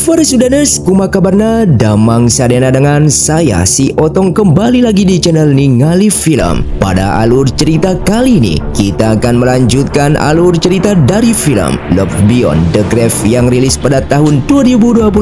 Para Sudaners, kumaha kabarna? Damang sadena dengan saya si Otong kembali lagi di channel Ningali Film. Pada alur cerita kali ini, kita akan melanjutkan alur cerita dari film Love Beyond the Grave yang rilis pada tahun 2026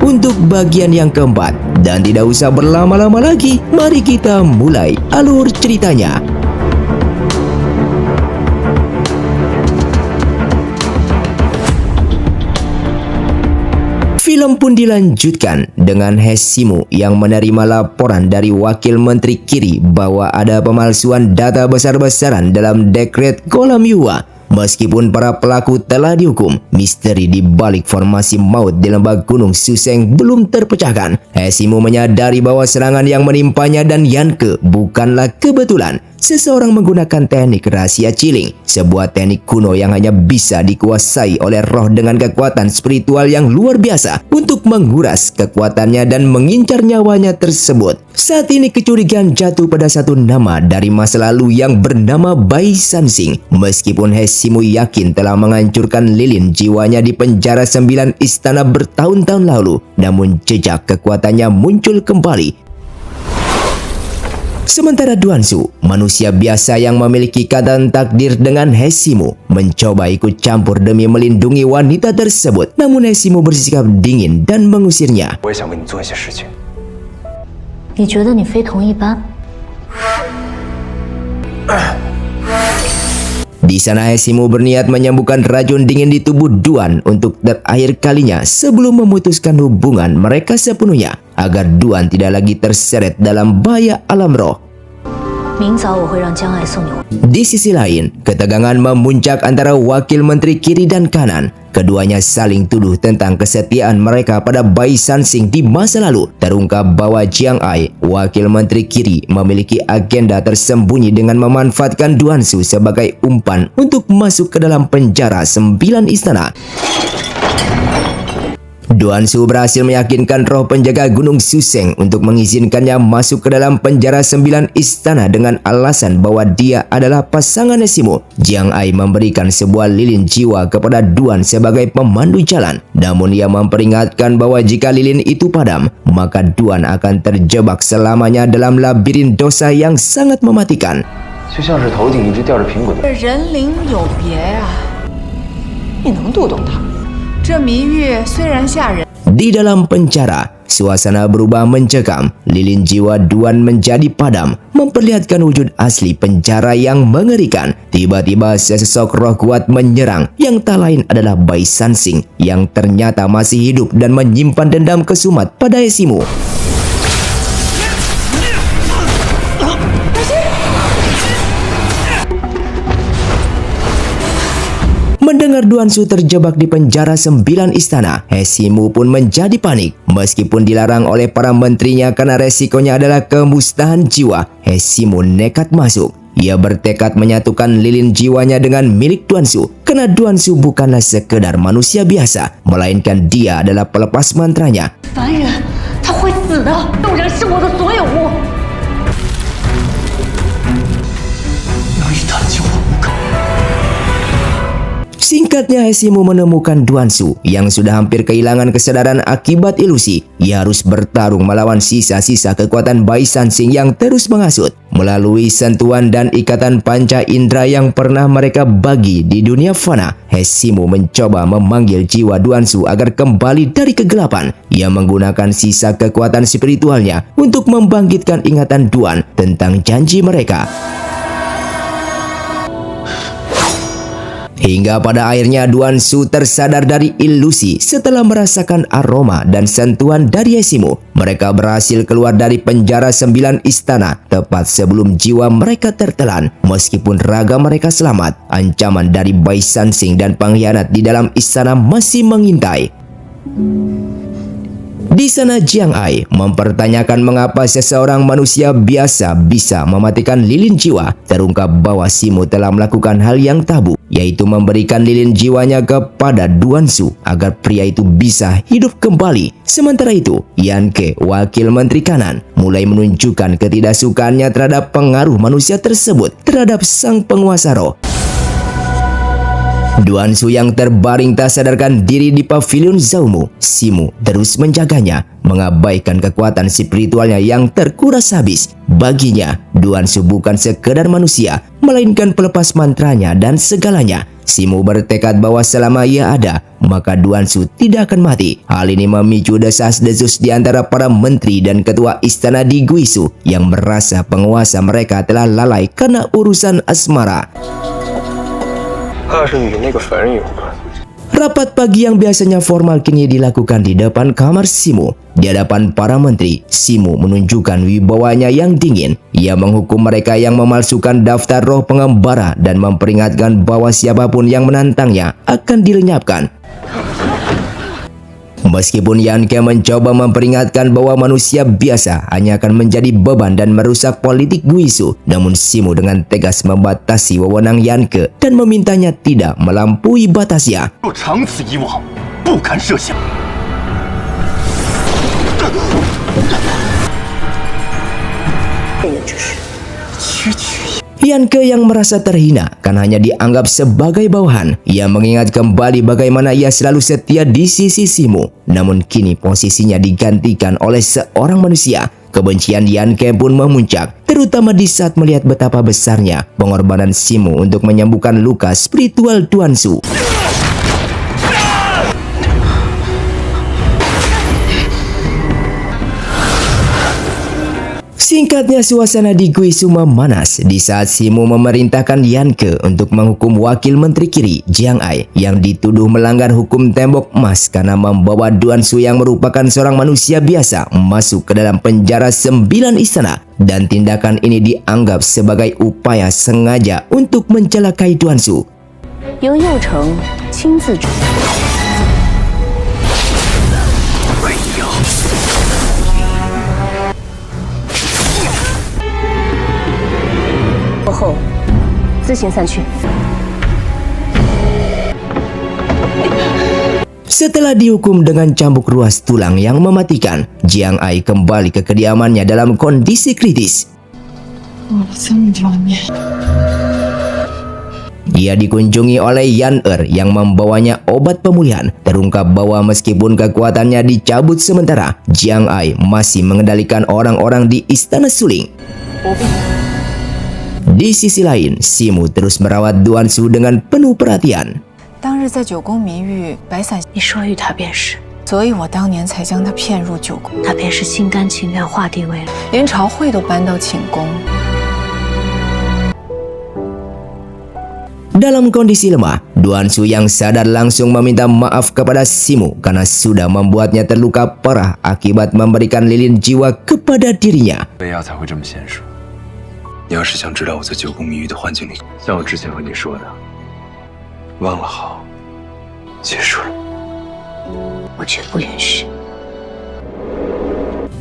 untuk bagian yang keempat. Dan tidak usah berlama-lama lagi, mari kita mulai alur ceritanya. Film pun dilanjutkan dengan Hesimu yang menerima laporan dari Wakil Menteri Kiri bahwa ada pemalsuan data besar-besaran dalam dekret Kolam Yuwa. Meskipun para pelaku telah dihukum, misteri di balik formasi maut di lembah Gunung Suseng belum terpecahkan. Hesimu menyadari bahwa serangan yang menimpanya dan Yanke bukanlah kebetulan. Seseorang menggunakan teknik rahasia Ciling, sebuah teknik kuno yang hanya bisa dikuasai oleh roh dengan kekuatan spiritual yang luar biasa untuk menguras kekuatannya dan mengincar nyawanya tersebut. Saat ini kecurigaan jatuh pada satu nama dari masa lalu yang bernama Bai Sansing. Meskipun Hesimu yakin telah menghancurkan lilin jiwanya di penjara 9 istana bertahun-tahun lalu, namun jejak kekuatannya muncul kembali. Sementara Duansu, manusia biasa yang memiliki ikatan takdir dengan Hesimu, mencoba ikut campur demi melindungi wanita tersebut. Namun Hesimu bersikap dingin dan mengusirnya. Di sana Hesimu berniat menyembuhkan racun dingin di tubuh Duan untuk terakhir kalinya sebelum memutuskan hubungan mereka sepenuhnya agar Duan tidak lagi terseret dalam bahaya alam roh. Di sisi lain, ketegangan memuncak antara Wakil Menteri Kiri dan Kanan. Keduanya saling tuduh tentang kesetiaan mereka pada Bai Sansing di masa lalu. Terungkap bahwa Jiang Ai, Wakil Menteri Kiri, memiliki agenda tersembunyi dengan memanfaatkan Duansu sebagai umpan untuk masuk ke dalam penjara 9 istana. Duansu berhasil meyakinkan roh penjaga Gunung Suseng untuk mengizinkannya masuk ke dalam penjara 9 istana dengan alasan bahwa dia adalah pasangan Hesimu. Jiang Ai memberikan sebuah lilin jiwa kepada Duan sebagai pemandu jalan. Namun ia memperingatkan bahwa jika lilin itu padam, maka Duan akan terjebak selamanya dalam labirin dosa yang sangat mematikan. Di dalam penjara, suasana berubah mencekam. Lilin jiwa Duan menjadi padam, memperlihatkan wujud asli penjara yang mengerikan. Tiba-tiba sesosok roh kuat menyerang, yang tak lain adalah Bai Sansing yang ternyata masih hidup dan menyimpan dendam kesumat pada Hesimu. Mendengar Duansu terjebak di penjara 9 istana, Hesimu pun menjadi panik. Meskipun dilarang oleh para menterinya karena resikonya adalah kemusnahan jiwa, Hesimu nekat masuk. Ia bertekad menyatukan lilin jiwanya dengan milik Duansu, karena Duansu bukanlah sekedar manusia biasa, melainkan dia adalah pelepas mantranya. Singkatnya, Hesimu menemukan Duansu yang sudah hampir kehilangan kesadaran akibat ilusi. Ia harus bertarung melawan sisa-sisa kekuatan Bai Sansing yang terus menghasut. Melalui sentuhan dan ikatan panca indera yang pernah mereka bagi di dunia fana, Hesimu mencoba memanggil jiwa Duansu agar kembali dari kegelapan. Ia menggunakan sisa kekuatan spiritualnya untuk membangkitkan ingatan Duan tentang janji mereka. Hingga pada akhirnya Duansu tersadar dari ilusi setelah merasakan aroma dan sentuhan dari Hesimu. Mereka berhasil keluar dari penjara 9 istana tepat sebelum jiwa mereka tertelan. Meskipun raga mereka selamat, ancaman dari Bai Sansing dan pengkhianat di dalam istana masih mengintai. Di sana Jiang Ai mempertanyakan mengapa seseorang manusia biasa bisa mematikan lilin jiwa. Terungkap bahwa Hesimu telah melakukan hal yang tabu, yaitu memberikan lilin jiwanya kepada Duansu agar pria itu bisa hidup kembali. Sementara itu, Yanke, Wakil Menteri Kanan, mulai menunjukkan ketidaksukaannya terhadap pengaruh manusia tersebut terhadap sang penguasa roh. Duan Su yang terbaring tak sadarkan diri di pavilion Zaumu, Simu terus menjaganya, mengabaikan kekuatan spiritualnya yang terkuras habis. Baginya, Duan Su bukan sekedar manusia, melainkan pelepas mantranya dan segalanya. Simu bertekad bahwa selama ia ada, maka Duan Su tidak akan mati. Hal ini memicu desas-desus di antara para menteri dan ketua istana di Guisu yang merasa penguasa mereka telah lalai karena urusan asmara. Rapat pagi yang biasanya formal kini dilakukan di depan kamar Simu. Di hadapan para menteri, Simu menunjukkan wibawanya yang dingin. Ia menghukum mereka yang memalsukan daftar roh pengembara dan memperingatkan bahwa siapapun yang menantangnya akan dilenyapkan. Meskipun Yanke mencoba memperingatkan bahwa manusia biasa hanya akan menjadi beban dan merusak politik Guisu, namun Simu dengan tegas membatasi wewenang Yanke dan memintanya tidak melampaui batasnya. Yanke yang merasa terhina kan hanya dianggap sebagai bawahan. Ia mengingat kembali bagaimana ia selalu setia di sisi Simu. Namun kini posisinya digantikan oleh seorang manusia. Kebencian Yanke pun memuncak, terutama di saat melihat betapa besarnya pengorbanan Simu untuk menyembuhkan luka spiritual Duan Su. Singkatnya, suasana di Guisu memanas di saat Simu memerintahkan Yanke untuk menghukum wakil menteri Kiri, Jiang Ai, yang dituduh melanggar hukum tembok emas karena membawa Duan Su yang merupakan seorang manusia biasa masuk ke dalam penjara 9 istana. Dan tindakan ini dianggap sebagai upaya sengaja untuk mencelakai Duan Su. Setelah dihukum dengan cambuk ruas tulang yang mematikan, Jiang Ai kembali ke kediamannya dalam kondisi kritis. Dia dikunjungi oleh Yan yang membawanya obat pemulihan. Terungkap bahwa meskipun kekuatannya dicabut sementara, Jiang Ai masih mengendalikan orang-orang di Istana Suling. Di sisi lain, Simu terus merawat Duan Su dengan penuh perhatian. Dalam kondisi lemah, Duan Su yang sadar langsung meminta maaf kepada Simu karena sudah membuatnya terluka parah akibat memberikan lilin jiwa kepada dirinya. 你要是想知道我在九宫谜语的幻境里，像我之前和你说的，忘了好，结束了。我绝不允许。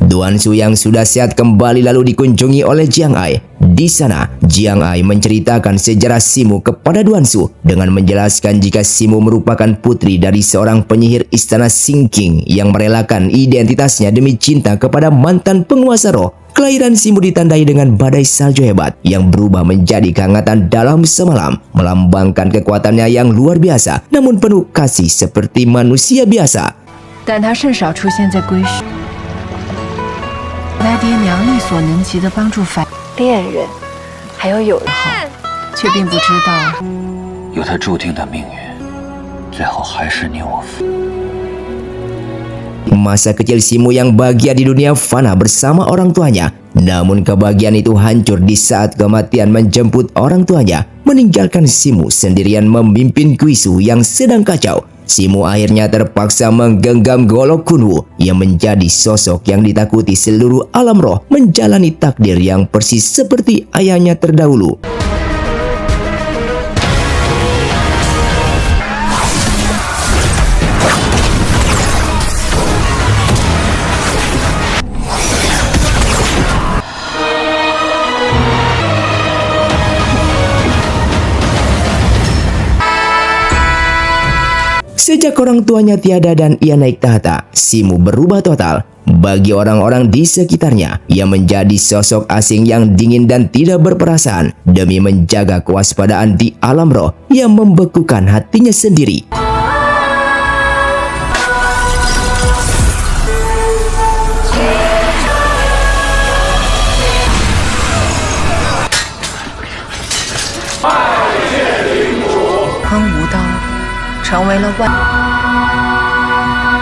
Duan Su yang sudah sehat kembali lalu dikunjungi oleh Jiang Ai. Di sana, Jiang Ai menceritakan sejarah Simu kepada Duan Su dengan menjelaskan jika Simu merupakan putri dari seorang penyihir istana Singking yang merelakan identitasnya demi cinta kepada mantan penguasa roh. Kelahiran Simu ditandai dengan badai salju hebat yang berubah menjadi kehangatan dalam semalam, melambangkan kekuatannya yang luar biasa, namun penuh kasih seperti manusia biasa. 但他甚少出现在归墟。 他爹娘力所能及的帮助反恋人，还有友人，却并不知道，有他注定的命运，最后还是你我分。 Masa kecil Simu yang bahagia di dunia fana bersama orang tuanya. Namun kebahagiaan itu hancur di saat kematian menjemput orang tuanya, meninggalkan Simu sendirian memimpin Guisu yang sedang kacau. Simu akhirnya terpaksa menggenggam golok Kunwu yang menjadi sosok yang ditakuti seluruh alam roh, menjalani takdir yang persis seperti ayahnya terdahulu. Sejak orang tuanya tiada dan ia naik tahta, Simu berubah total. Bagi orang-orang di sekitarnya, ia menjadi sosok asing yang dingin dan tidak berperasaan. Demi menjaga kewaspadaan di alam roh, ia membekukan hatinya sendiri.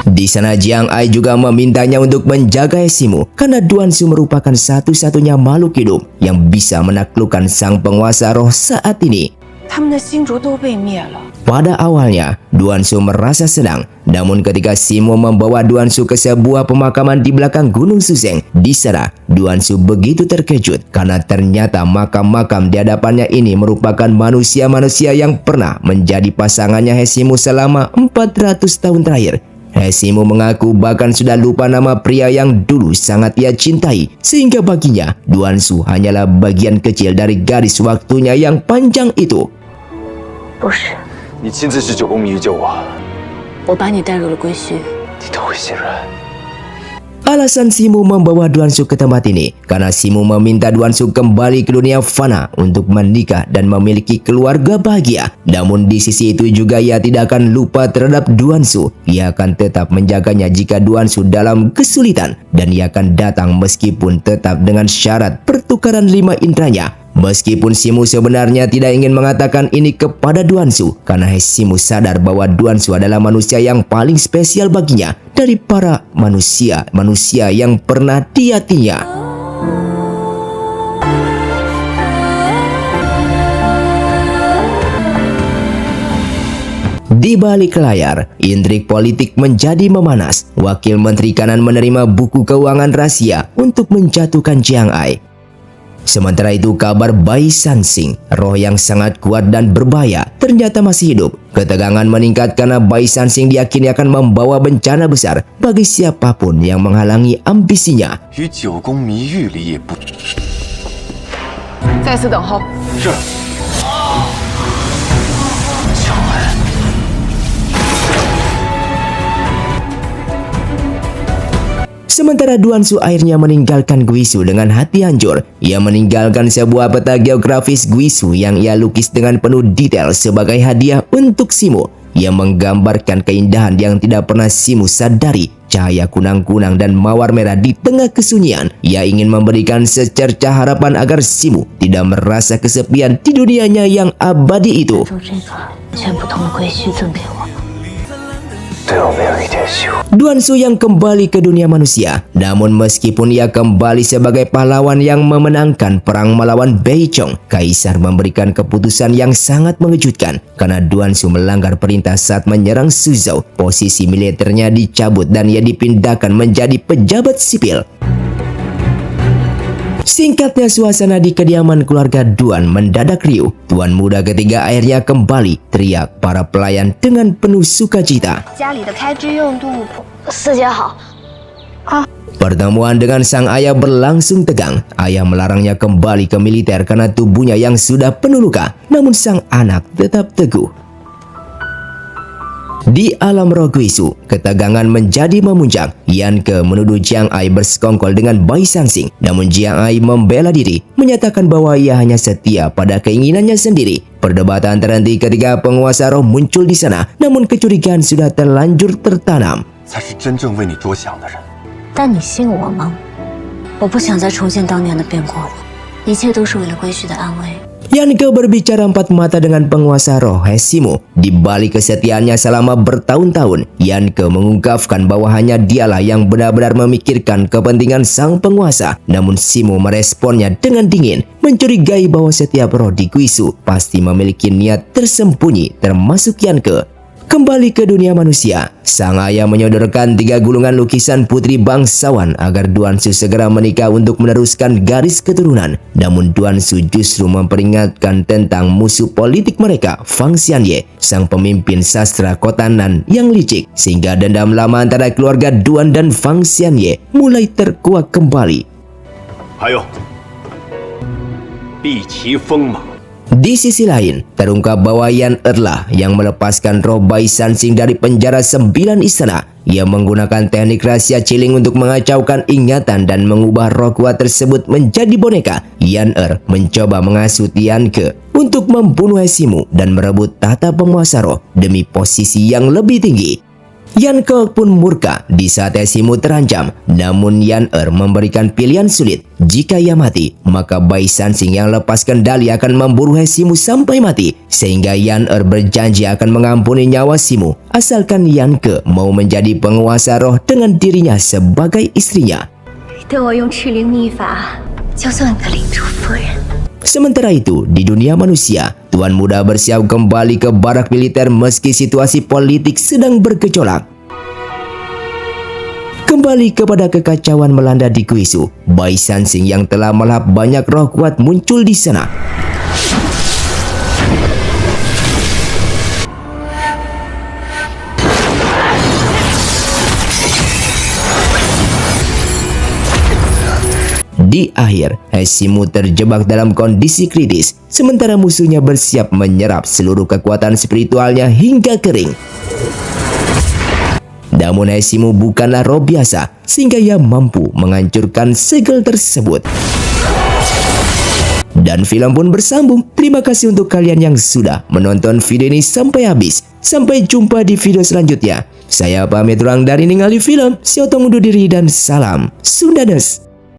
Di sana Jiang Ai juga memintanya untuk menjaga Hesimu karena Duansu merupakan satu-satunya makhluk hidup yang bisa menaklukkan sang penguasa roh saat ini. Pada awalnya, Duansu merasa senang. Namun ketika Simu membawa Duansu ke sebuah pemakaman di belakang Gunung Suseng, di sana Duansu begitu terkejut karena ternyata makam-makam di hadapannya ini merupakan manusia-manusia yang pernah menjadi pasangannya Hesimu selama 400 tahun terakhir. Hesimu mengaku bahkan sudah lupa nama pria yang dulu sangat ia cintai, sehingga baginya Duansu hanyalah bagian kecil dari garis waktunya yang panjang itu. 不是，你亲自去九宫迷救我，我把你带入了归墟。你都会信任。 Alasan Simu membawa Duansu ke tempat ini karena Simu meminta Duansu kembali ke dunia fana untuk menikah dan memiliki keluarga bahagia. Namun di sisi itu juga ia tidak akan lupa terhadap Duansu. Ia akan tetap menjaganya jika Duansu dalam kesulitan, dan ia akan datang meskipun tetap dengan syarat pertukaran 5 indranya. Meskipun Simu sebenarnya tidak ingin mengatakan ini kepada Duansu karena Simu sadar bahwa Duansu adalah manusia yang paling spesial baginya dari para manusia yang pernah dihatinya. Di balik layar, intrik politik menjadi memanas. Wakil Menteri Kanan menerima buku keuangan rahasia untuk menjatuhkan Jiang Ai. Sementara itu kabar Bai Sansing, roh yang sangat kuat dan berbahaya, ternyata masih hidup. Ketegangan meningkat karena Bai Sansing diyakini akan membawa bencana besar bagi siapapun yang menghalangi ambisinya. 与九宫迷域里也不再次等候。是。Sementara Duansu akhirnya meninggalkan Guisu dengan hati hancur. Ia meninggalkan sebuah peta geografis Guisu yang ia lukis dengan penuh detail sebagai hadiah untuk Simu. Ia menggambarkan keindahan yang tidak pernah Simu sadari. Cahaya kunang-kunang dan mawar merah di tengah kesunyian. Ia ingin memberikan secercah harapan agar Simu tidak merasa kesepian di dunianya yang abadi itu. 做这个全不同的归墟赠给我。 对我没有一点希望。 Duansu yang kembali ke dunia manusia. Namun meskipun ia kembali sebagai pahlawan yang memenangkan perang melawan Beichong, Kaisar memberikan keputusan yang sangat mengejutkan karena Duansu melanggar perintah saat menyerang Suzhou. Posisi militernya dicabut dan ia dipindahkan menjadi pejabat sipil. Singkatnya suasana di kediaman keluarga Duan mendadak riuh. Tuan muda ketiga akhirnya kembali, teriak para pelayan dengan penuh sukacita. 家里的开支用度，四姐好。 Pertemuan dengan sang ayah berlangsung tegang. Ayah melarangnya kembali ke militer karena tubuhnya yang sudah penuh luka. Namun sang anak tetap teguh. Di alam roh Guisu, ketegangan menjadi memuncak. Yanke menuduh Jiang Ai bersekongkol dengan Bai Sansing. Namun Jiang Ai membela diri, menyatakan bahwa ia hanya setia pada keinginannya sendiri. Perdebatan terhenti ketika penguasa roh muncul di sana. Namun kecurigaan sudah terlanjur tertanam. 才是真正为你着想的人。 但你信我吗？我不想再重现当年的变故了，一切都是为了归墟的安危。 Yanke berbicara empat mata dengan penguasa roh Hesimu. Di balik kesetiaannya selama bertahun-tahun, Yanke mengungkapkan bahwa hanya dialah yang benar-benar memikirkan kepentingan sang penguasa. Namun Simu meresponnya dengan dingin, mencurigai bahwa setiap roh di Guisu pasti memiliki niat tersembunyi, termasuk Yanke. Kembali ke dunia manusia, sang ayah menyodorkan 3 gulungan lukisan putri bangsawan agar Duansu segera menikah untuk meneruskan garis keturunan. Namun Duansu justru memperingatkan tentang musuh politik mereka, Fang Xianye, sang pemimpin sastra kota Nan yang licik, sehingga dendam lama antara keluarga Duan dan Fang Xianye mulai terkuak kembali. 还有，毕其锋芒， Di sisi lain, terungkap bahwa Yan Erlah yang melepaskan roh Bai Sansing dari penjara 9 istana. Ia menggunakan teknik rahasia Chiling untuk mengacaukan ingatan dan mengubah roh kuat tersebut menjadi boneka. Yan mencoba menghasut Yan Ke untuk membunuh Hesimu dan merebut tahta penguasa roh demi posisi yang lebih tinggi. Yan Ke pun murka di saat Hesimu terancam, namun Yan memberikan pilihan sulit. Jika ia mati, maka Bai Sansing yang lepas kendali akan memburu Hesimu sampai mati, sehingga Yan berjanji akan mengampuni nyawa Hesimu asalkan Yan Ke mau menjadi penguasa roh dengan dirinya sebagai istrinya. Sementara itu, di dunia manusia, Tuan Muda bersiap kembali ke barak militer meski situasi politik sedang bergejolak. Kembali kepada kekacauan melanda di Guizhou, Bai Sansing yang telah melahap banyak roh kuat muncul di sana. Di akhir, Hesimu terjebak dalam kondisi kritis, sementara musuhnya bersiap menyerap seluruh kekuatan spiritualnya hingga kering. Namun Hesimu bukanlah roh biasa, sehingga ia mampu menghancurkan segel tersebut. Dan film pun bersambung. Terima kasih untuk kalian yang sudah menonton video ini sampai habis. Sampai jumpa di video selanjutnya. Saya pamit ruang dari ningali film. Siotong undur diri dan salam Sundanese.